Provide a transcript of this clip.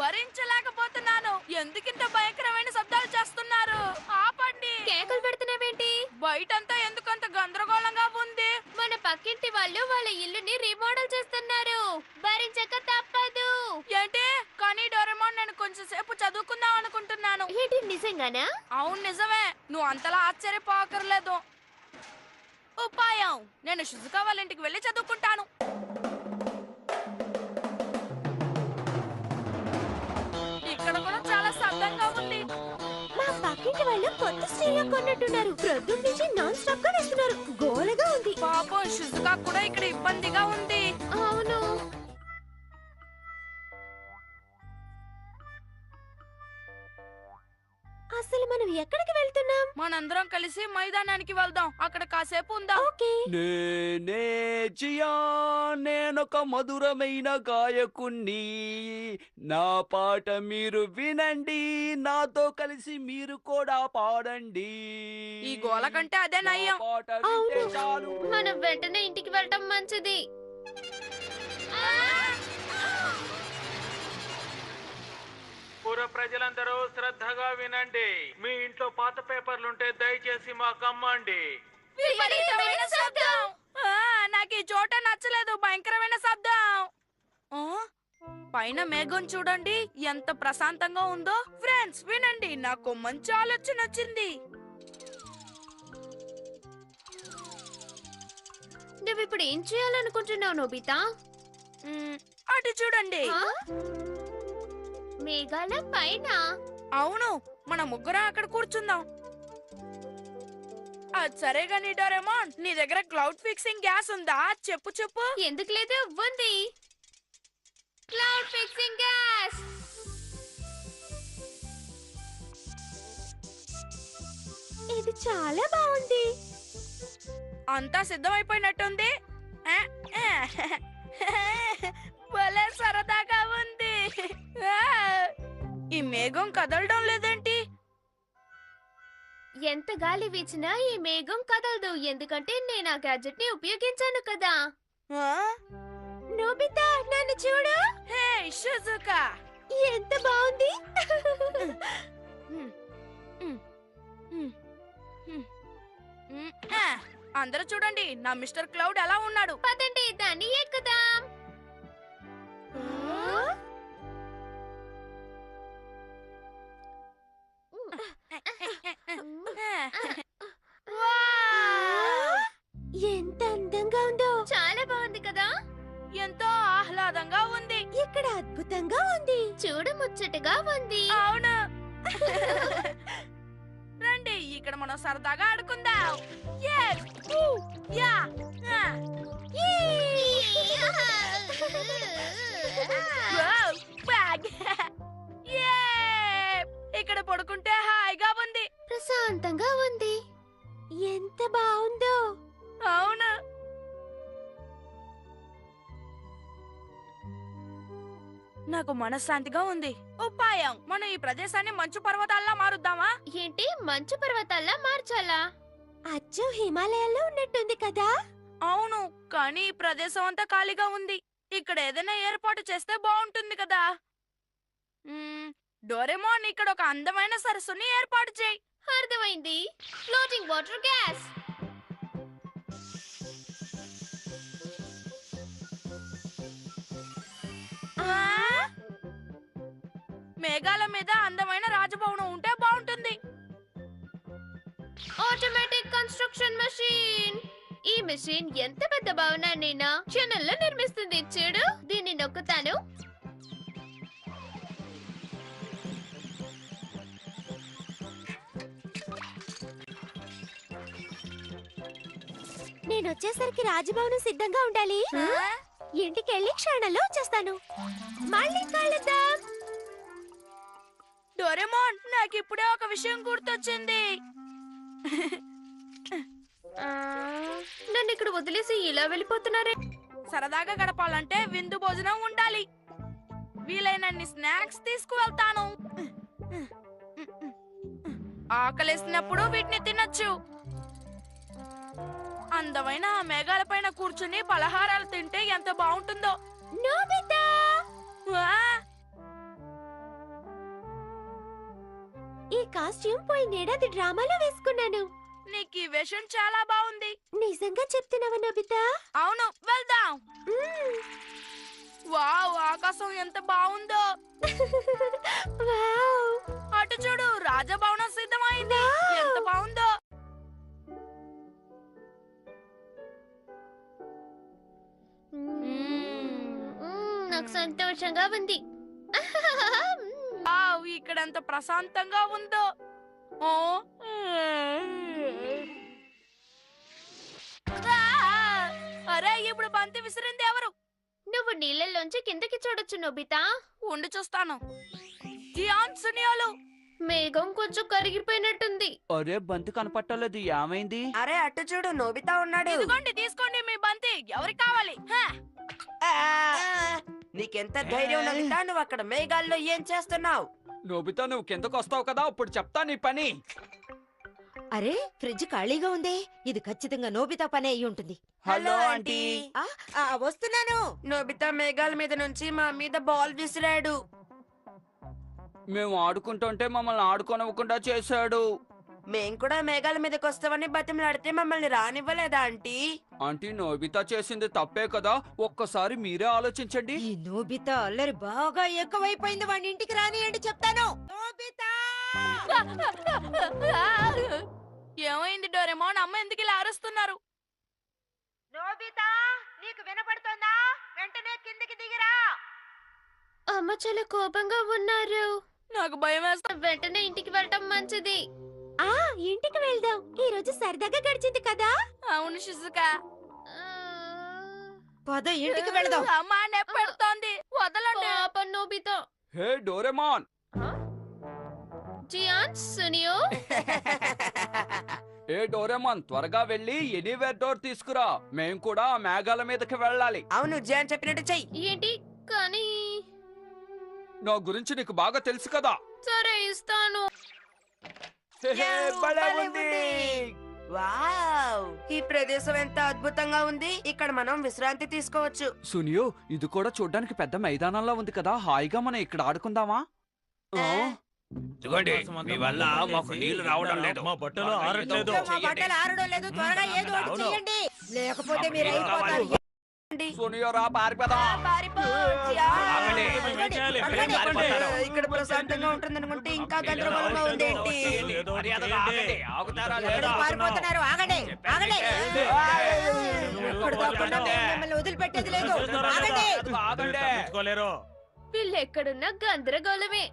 భరించలేకపోతున్నాను. ఎందుకింత భయంకరమైన శబ్దాలు చేస్తున్నారు? ఆపండి. కేకలు పెడుతున్నావేంటి? బయటంతా ఎందుకంత గందరగోళంగా ఉంది? మన పక్కింటి వాళ్ళు వాళ్ళ ఇల్లుని రీమోడల్ చేస్తున్నారు. భరించక తప్పదు. ఏంటి? కానీ డోరేమోన్, నేను కొంచెం సేపు చదువుకుందాం అనుకుంటున్నాను. ఏంటి, నిజంగానా? అవును, నిజమే. నువ్వు అంతలా ఆశ్చర్యపోకర్లేదు. ఉపాయం, నేను షిజుకా వాళ్ళ ఇంటికి వెళ్ళి చదువుకుంటాను. ఇక్కడ కూడా చాలా శబ్దంగా ఉంది. మా పక్కింటి వాళ్ళు కొత్త స్టీరియో కొన్నట్టున్నారు. ప్రొద్దున నుంచి నాన్ స్టాప్ గా వేస్తున్నారు. గోలగా ఉంది. పాపం, షిజుకా కూడా ఇక్కడ ఇబ్బందిగా ఉంది. అవును. అసలు మనం ఎక్కడికి వెళ్తున్నాం? మనందరం కలిసి మైదానానికి వెళ్దాం. అక్కడ కాసేపు ఉందాం. ఓకే. నేనొక మధురమైన గాయకుణ్ణి. నా పాట మీరు వినండి, నాతో కలిసి మీరు కూడా పాడండి. ఈ గోల కంటే అదే నయ్యం. పాట వింటే చాలు. మనం వెంటనే ఇంటికి వెళ్ళటం మంచిది. పూర్వ ప్రజలందరూ శ్రద్ధగా వినండి. మీ ఇంట్లో పాత పేపర్లుంటే దయచేసి మాకు అమ్మండి. విపరీతమైన శబ్దం. నాకు ఈ చోట నచ్చలేదు. భయంకరమైన శబ్దం. పైన మేఘం చూడండి, ఎంత ప్రశాంతంగా ఉందో. ఫ్రెండ్స్ వినండి, నాకు మంచి ఆలోచన వచ్చింది. నువ్వు ఇప్పుడు ఏం చేయాలనుకుంటున్నావు నోబితా? అటు చూడండి. మేఘాల పైన? అవును, మన ముగ్గురం అక్కడ కూర్చుందాం. సరే గాని డోరేమోన్, నీ దగ్గర క్లౌడ్ ఫిక్సింగ్ గ్యాస్ ఉందా? చెప్పు చెప్పు. ఎందుకు లేదు, ఉంది. Cloud fixing gas. ఇది చాలా బాగుంది. అంతా సిద్ధమైపోయినట్టుంది. భలే సరదాగా ఉంది. ఈ మేఘం కదలడం లేదేంటి? ఎంత గాలి వీచినా ఈ మేఘం కదలదు, ఎందుకంటే నేను ఆ గ్యాడ్జెట్ ని ఉపయోగించాను కదా. నోబితా, నన్ను చూడు. హే షిజుకా, ఎంత బాగుంది. అందరూ చూడండి, నా మిస్టర్ క్లౌడ్ ఎలా ఉన్నాడు. పదండి, దాన్ని ఎక్కుదాం. ఎంత అందంగా ఉందో. చాలా బాగుంది కదా. ఎంతో ఆహ్లాదంగా ఉంది. ఇక్కడ అద్భుతంగా ఉంది. చూడముచ్చటగా ఉంది. అవును. రండి, ఇక్కడ మనం సరదాగా ఆడుకుందాం. ఇక్కడ పడుకుంటే హాయిగా ఉంది. ప్రశాంతంగా ఉంది. ఎంత బాగుందో. అవును. నాకు మనశ్శాంతిగా ఉంది. ఉపాయం, మనం ఈ ప్రదేశాన్ని మంచు పర్వతాల్లా మారుద్దామా? ఏంటి, మంచు పర్వతాల్లా మార్చాలా? అచ్చం హిమాలయాల్లో ఉన్నట్టుంది కదా. అవును, కానీ ఈ ప్రదేశం అంతా ఖాళీగా ఉంది. ఇక్కడ ఏదైనా ఏర్పాటు చేస్తే బాగుంటుంది కదా. డోరేమోన్, ఇక్కడ ఒక అందమైన సరస్సుని ఏర్పాటు చేయి. అర్థమైంది. Floating water gas. మేఘాల మీద అందమైన రాజభవనం ఉంటే బాగుంటుంది. Automatic construction machine. ఈ మెషిన్ ఎంత పెద్ద భవనాన్నైనా క్షణంలో నిర్మిస్తుంది. చూడు, దీన్ని నొక్కుతాను. నేను వచ్చేసరికి రాజభవనం సిద్ధంగా ఉండాలి. ఇంటికెళ్ళి క్షణంలో వచ్చేస్తాను. మళ్ళీ కలుద్దాం. డోరేమోన్, నాకు ఇప్పుడే ఒక విషయం గుర్తొచ్చింది. నన్ను ఇక్కడ వదిలేసి ఇలా వెళ్ళిపోతున్నారే. సరదాగా గడపాలంటే విందు భోజనం ఉండాలి. వీలైనన్ని స్నాక్స్ తీసుకువెళ్తాను. ఆకలేసినప్పుడు వీటిని తినొచ్చు. అందమైన ఆ మేఘాల పైన కూర్చుని పలహారాలు తింటే ఎంత బాగుంటుందో. నోబితా, ఈ కాస్ట్యూమ్ పోయినేడాది డ్రామాలో వేసుకున్నాను. నీకు ఈ వేషం చాలా బాగుంది. నిజంగా చెప్తున్నావా నోబితా? అవును, వెళ్దాం. మ్మ్. వావ్, ఆకాశం ఎంత బాగుందో. వావ్. అటు చూడు, రాజభవనం సిద్ధమైంది. ఎంత బాగుందో. నాకు సంతోషంగా ఉంది. వావ్, ఇక్కడ ఎంత ప్రశాంతంగా ఉందో. ఓ ఆ! అరే, ఇప్పుడు బంతి విసిరింది ఎవరు? నువ్వు నీళ్ళల్లోంచి కిందకి చూడొచ్చు నోబితా. ఉండి చూస్తాను. జియాన్, సునియోలు. మేఘం కొంచెం కరిగిపోయినట్టుంది. అరే బంతి కనపట్టలేదు, ఏమైంది? అరే అటు చూడు, నోబితా ఉన్నాడు. ఇదిగోండి, తీసుకోండి మీ బంతి. ఎవరికి కావాలి? హ! నీకెంత ధైర్యం నోబితా, నువ్వు అక్కడ మేఘాల్లో ఏం చేస్తున్నావు? నోబితా, నువ్వు కిందకు వస్తావు కదా, అప్పుడు చెప్తా నీ పని. అరే ఫ్రిడ్జ్ ఖాళీగా ఉందే, ఇది ఖచ్చితంగా నోబితా పని అయి ఉంటుంది. Hello aunty. వస్తున్నాను. నోబితా మేఘాల మీద నుంచి మా మీద బాల్ విసిరాడు. మేము ఆడుకుంటుంటే మమ్మల్ని ఆడుకోనివ్వకుండా చేశాడు. మేం కూడా మేఘాల మీదకి వస్తామని బతిమలాడితే మమ్మల్ని రానివ్వలేదా ఆంటీ? ఆంటీ, నోబితా చేసింది తప్పే కదా, ఒక్కసారి మీరే ఆలోచించండి. ఈ నోబితా అల్లరి బాగా ఎక్కువైపోయింది, వాడి ఇంటికి రానియండి చెప్తాను. నోబితా! ఏమైంది డోరేమోన్? అమ్మ ఎందుకు ఇలా అరుస్తున్నారు? నోబితా, నీకు వినపడుతోందా? వెంటనే కిందకి దిగిరా. అమ్మ చాలా కోపంగా ఉన్నారు. నాకు భయం వేస్తా. వెంటనే ఇంటికి వెళ్ళటం మంచిది. ఇంటికి వెళ్దాం, ఈ రోజు సరదాగా గడిచింది కదా. అవును షిజుక. పద ఇంటికి వెళదాం. అమ్మ నొప్పి పెడుతోంది, వదలండి. పాపం Nobita. Hey Doraemon. Gian, Suneo. ఏ డోరేమాన్, త్వరగా వెళ్ళి ఎనీవేర్ డోర్ తీసుకురా. మేం కూడా ఆ మేఘాల మీదకి వెళ్ళాలి. అవును, జాన్ చెప్పినట్టు చెయ్యి. ఏంటి కానీ? నా గురించి నీకు బాగా తెలుసు కదా. సరే, ఇస్తాను. హే, హే, భలే భలే ఉంది. వావ్, ఈ ప్రదేశం ఎంత అద్భుతంగా ఉంది. ఇక్కడ మనం విశ్రాంతి తీసుకోవచ్చు. సునియో, ఇది కూడా చూడ్డానికి పెద్ద మైదానంలా ఉంది కదా, హాయిగా మనం ఇక్కడ ఆడుకుందామా? ఆ? ఇదిగోండి, మీ వల్ల మాకు నీళ్లు రావడం లేదు. మా బట్టలు ఆరట్లేదు. మా బట్టలు ఆరడం లేదు, త్వరగా ఏదో ఒకటి చెయ్యండి, లేకపోతే మీరు అయిపోతారు. సునియో, రా పారిపోదా. పారిపో, ఆగండి. మేమేం చేయాలి? పదండి, ఆగండి. ఇక్కడ ప్రశాంతంగా ఉంటుందనుకుంటే ఇంకా గందరగోళంగా ఉంది ఏంటి? ఏదో ఒకటి మర్యాదగా చేయండి. ఆగండి. ఆగుతారా ఎక్కడికి లేదా? పారిపోతున్నారు? ఆగండి, ఆగండి. ఎక్కడ దాక్కున్నా మిమ్మల్ని వదిలిపెట్టేది లేదు. ఆగండి. ఆగండి. తప్పించుకోలేరు. వీళ్ళెక్కడున్నా గందరగోళమే.